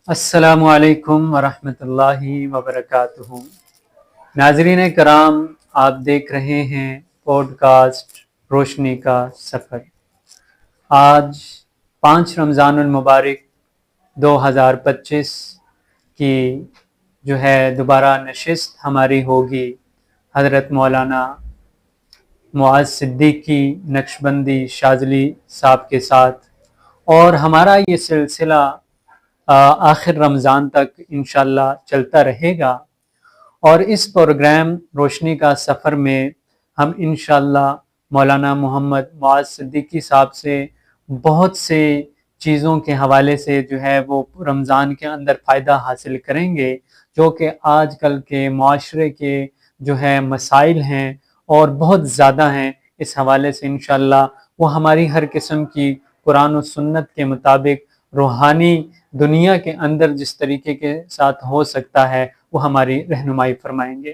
السلام علیکم ورحمۃ اللہ وبرکاتہ۔ ناظرین کرام، آپ دیکھ رہے ہیں پوڈ کاسٹ روشنی کا سفر۔ آج 5 رمضان المبارک 2025 کی جو ہے دوبارہ نشست ہماری ہوگی حضرت مولانا معاذ صدیقی نقشبندی شاذلی صاحب کے ساتھ، اور ہمارا یہ سلسلہ آخر رمضان تک انشاءاللہ چلتا رہے گا۔ اور اس پروگرام روشنی کا سفر میں ہم انشاءاللہ مولانا محمد معاذ صدیقی صاحب سے بہت سے چیزوں کے حوالے سے جو ہے وہ رمضان کے اندر فائدہ حاصل کریں گے، جو کہ آج کل کے معاشرے کے جو ہے مسائل ہیں اور بہت زیادہ ہیں۔ اس حوالے سے انشاءاللہ وہ ہماری ہر قسم کی قرآن و سنت کے مطابق روحانی دنیا کے اندر جس طریقے کے ساتھ ہو سکتا ہے وہ ہماری رہنمائی فرمائیں گے۔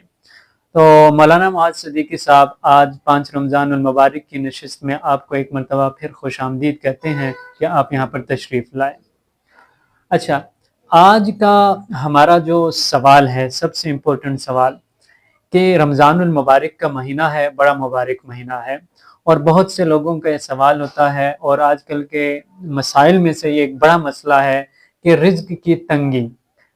تو مولانا معاذ صدیقی صاحب، آج 5 رمضان المبارک کی نشست میں آپ کو ایک مرتبہ پھر خوش آمدید کہتے ہیں کہ آپ یہاں پر تشریف لائیں۔ اچھا، آج کا ہمارا جو سوال ہے، سب سے امپورٹنٹ سوال، کہ رمضان المبارک کا مہینہ ہے، بڑا مبارک مہینہ ہے، اور بہت سے لوگوں کا یہ سوال ہوتا ہے، اور آج کل کے مسائل میں سے یہ ایک بڑا مسئلہ ہے کہ رزق کی تنگی۔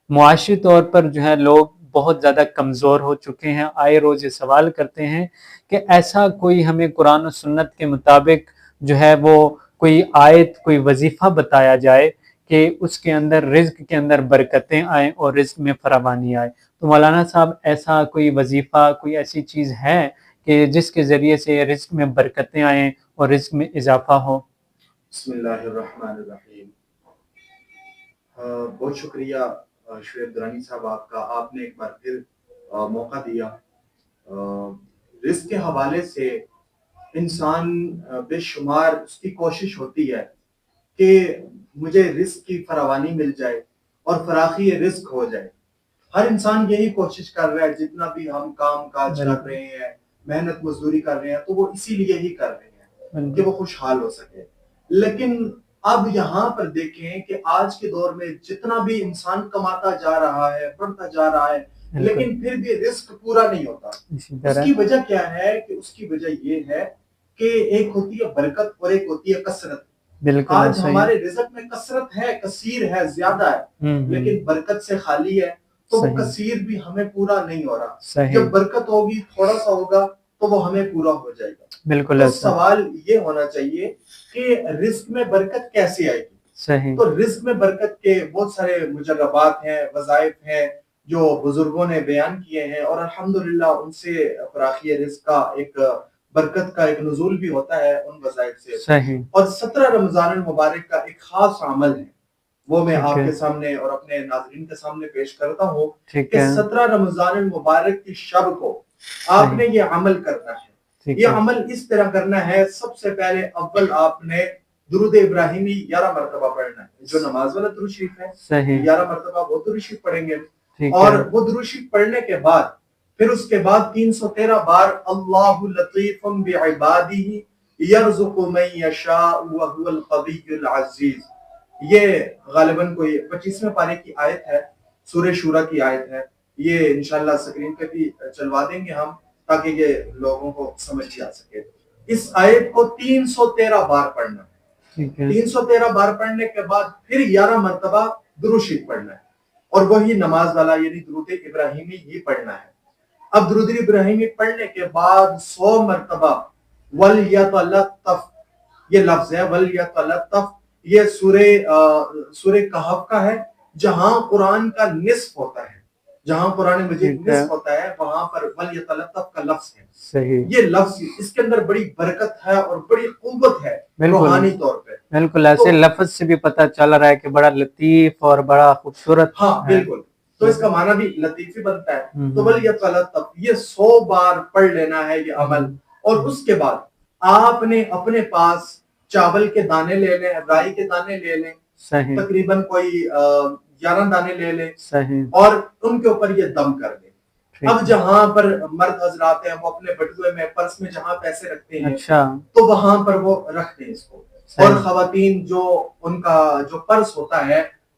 معاشی طور پر جو ہے لوگ بہت زیادہ کمزور ہو چکے ہیں، آئے روز یہ سوال کرتے ہیں کہ ایسا کوئی ہمیں قرآن و سنت کے مطابق جو ہے وہ کوئی آیت، کوئی وظیفہ بتایا جائے کہ اس کے اندر رزق کے اندر برکتیں آئیں اور رزق میں فراوانی آئے۔ تو مولانا صاحب، ایسا کوئی وظیفہ، کوئی ایسی چیز ہے کہ جس کے ذریعے سے رزق میں برکتیں آئیں اور رزق میں اضافہ ہو؟ بسم اللہ الرحمن الرحیم۔ بہت شکریہ شعیب درانی صاحب آپ کا، آپ نے ایک بار پھر موقع دیا۔ رزق کے حوالے سے انسان بے شمار اس کی کوشش ہوتی ہے کہ مجھے رزق کی فراوانی مل جائے اور فراخی رزق ہو جائے۔ ہر انسان یہی کوشش کر رہا ہے، جتنا بھی ہم کام کاج کر رہے ہیں، محنت مزدوری کر رہے ہیں، تو وہ اسی لیے ہی کر رہے ہیں کہ وہ خوشحال ہو سکے۔ لیکن اب یہاں پر دیکھیں کہ آج کے دور میں جتنا بھی انسان کماتا جا رہا ہے، بڑھتا جا رہا ہے، لیکن پھر بھی رزق پورا نہیں ہوتا۔ اس کی وجہ کیا ہے؟ کہ اس کی وجہ یہ ہے کہ ایک ہوتی ہے برکت اور ایک ہوتی ہے کثرت۔ آج ہمارے رزق میں کثرت ہے، کثیر ہے، زیادہ ہے، لیکن برکت سے خالی ہے، تو وہ کثیر بھی ہمیں پورا نہیں ہو رہا۔ جب برکت ہوگی، تھوڑا سا ہوگا تو وہ ہمیں پورا ہو جائے گا۔ بالکل تو سوال یہ ہونا چاہیے کہ رزق میں برکت کیسے آئے گی؟ تو رزق میں برکت کے بہت سارے مجربات ہیں، وظائف ہیں جو بزرگوں نے بیان کیے ہیں، اور الحمدللہ ان سے فراخی رزق کا ایک برکت کا ایک نزول بھی ہوتا ہے ان وظائف سے۔ اور 17 رمضان المبارک کا ایک خاص عمل ہے، وہ میں آپ کے سامنے اور اپنے ناظرین کے سامنے پیش کرتا ہوں کہ 17 رمضان المبارک کی شب کو آپ نے یہ عمل کرنا ہے۔ یہ عمل اس طرح کرنا ہے، سب سے پہلے اول آپ نے درود ابراہیمی 11 مرتبہ پڑھنا ہے، جو نماز والا درود شریف ہے، 11 مرتبہ وہ درود شریف پڑھیں گے، اور وہ درود شریف پڑھنے کے بعد پھر اس کے بعد 313 بار اللہ لطیف بعبادہ یرزق من یشاء وهو القوی العزیز۔ یہ غالباً کوئی 25ویں پارے کی آیت ہے، سورہ شورا کی آیت ہے۔ یہ انشاءاللہ اسکرین پہ بھی چلوا دیں گے ہم، تاکہ یہ لوگوں کو سمجھ آ سکے۔ اس آیت کو 313 بار پڑھنا ہے۔ 313 بار پڑھنے کے بعد پھر 11 مرتبہ درود شریف پڑھنا ہے، اور وہی نماز والا یعنی درود ابراہیمی ہی پڑھنا ہے۔ اب درود ابراہیمی پڑھنے کے بعد 100 مرتبہ وَلْيَتَلَطَّفْ، یہ لفظ ہے وَلْيَتَلَطَّفْ، یہ سورہ کہف کا ہے، جہاں قرآن کا نصف ہوتا ہے، جہاں قرآن مجید نصف ہوتا ہے وہاں پر وَلْيَتَلَطَّفْ کا لفظ ہے۔ یہ لفظ، اس کے اندر بڑی برکت ہے اور بڑی قوت ہے روحانی طور پہ۔ بالکل، ایسے لفظ سے بھی پتہ چل رہا ہے کہ بڑا لطیف اور بڑا خوبصورت۔ ہاں بالکل، تو اس کا معنی بھی لطیف ہی بنتا ہے۔ تو وَلْيَتَلَطَّفْ، یہ 100 بار پڑھ لینا ہے یہ عمل، اور اس کے بعد آپ نے اپنے پاس چاول کے دانے لے لیں، رائی کے دانے لے لیں، تقریباً کوئی 11 دانے لے لیں، اور ان کے اوپر یہ دم کر دیں۔ اب جہاں پر مرد حضرات ہیں وہ اپنے بٹوے میں، پرس میں جہاں پیسے رکھتے ہیں تو وہاں پر وہ رکھ دیں اس کو، اور خواتین جو ان کا جو پرس ہوتا ہے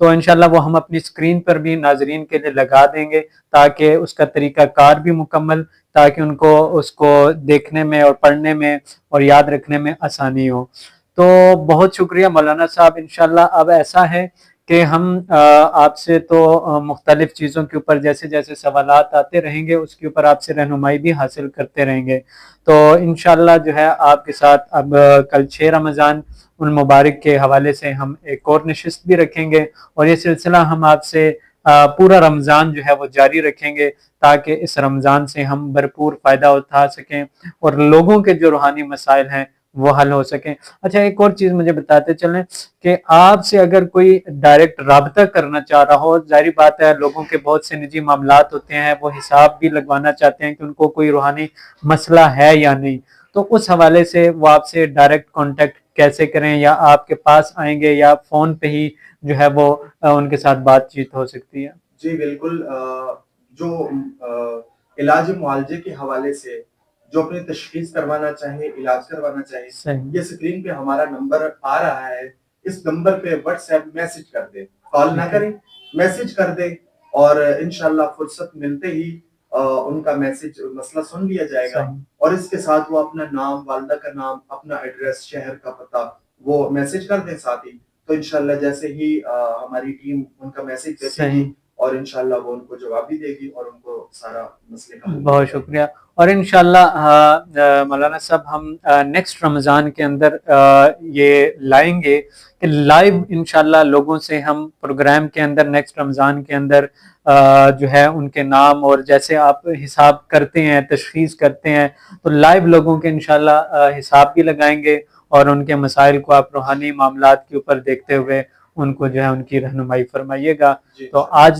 تو انشاءاللہ وہ ہم اپنی اسکرین پر بھی ناظرین کے لیے لگا دیں گے تاکہ اس کا طریقہ کار بھی مکمل، تاکہ ان کو اس کو دیکھنے میں اور پڑھنے میں اور یاد رکھنے میں آسانی ہو۔ تو بہت شکریہ مولانا صاحب۔ انشاءاللہ اب ایسا ہے کہ ہم آپ سے تو مختلف چیزوں کے اوپر جیسے جیسے سوالات آتے رہیں گے اس کے اوپر آپ سے رہنمائی بھی حاصل کرتے رہیں گے۔ تو انشاءاللہ جو ہے آپ کے ساتھ اب کل 6 رمضان المبارک کے حوالے سے ہم ایک اور نشست بھی رکھیں گے، اور یہ سلسلہ ہم آپ سے پورا رمضان جو ہے وہ جاری رکھیں گے تاکہ اس رمضان سے ہم بھرپور فائدہ اٹھا سکیں اور لوگوں کے جو روحانی مسائل ہیں وہ حل ہو سکیں۔ اچھا ایک اور چیز مجھے بتاتے چلیں کہ آپ سے اگر کوئی ڈائریکٹ رابطہ کرنا چاہ رہا ہو، ظاہری بات ہے لوگوں کے بہت سے نجی معاملات ہوتے ہیں، وہ حساب بھی لگوانا چاہتے ہیں کہ ان کو کوئی روحانی مسئلہ ہے یا نہیں، تو اس حوالے سے وہ آپ سے ڈائریکٹ کانٹیکٹ کیسے کریں، یا آپ کے پاس آئیں گے یا فون پہ ہی جو ہے وہ ان کے ساتھ بات چیت ہو سکتی ہے؟ جی بالکل، جو علاج معالجے کے حوالے سے جو اپنی تشخیص کروانا چاہے، علاج کروانا چاہے، یہ سکرین پہ ہمارا نمبر آ رہا ہے، اس نمبر پہ واٹس ایپ میسج کر دیں، کال نہ کریں، میسج کر دیں، اور انشاءاللہ فرصت ملتے ہی ان کا میسج مسئلہ سن لیا جائے گا، اور اس کے ساتھ وہ اپنا نام، والدہ کا نام، اپنا ایڈریس، شہر کا پتہ وہ میسج کر دیں ساتھ ہی، تو انشاءاللہ جیسے ہی ہماری ٹیم ان کا میسج دیتے گی اور انشاءاللہ وہ ان کو جواب بھی دے گی اور ان کو سارا مسئلے کا۔ بہت شکریہ۔ اور انشاءاللہ مولانا صاحب ہم نیکسٹ رمضان کے اندر یہ لائیں گے کہ لائیو انشاءاللہ لوگوں سے ہم پروگرام کے اندر نیکسٹ رمضان کے اندر جو ہے ان کے نام اور جیسے آپ حساب کرتے ہیں، تشخیص کرتے ہیں، تو لائیو لوگوں کے انشاءاللہ حساب بھی لگائیں گے اور ان کے مسائل کو آپ روحانی معاملات کے اوپر دیکھتے ہوئے ان کو جو ہے ان کی رہنمائی فرمائیے گا۔ تو آج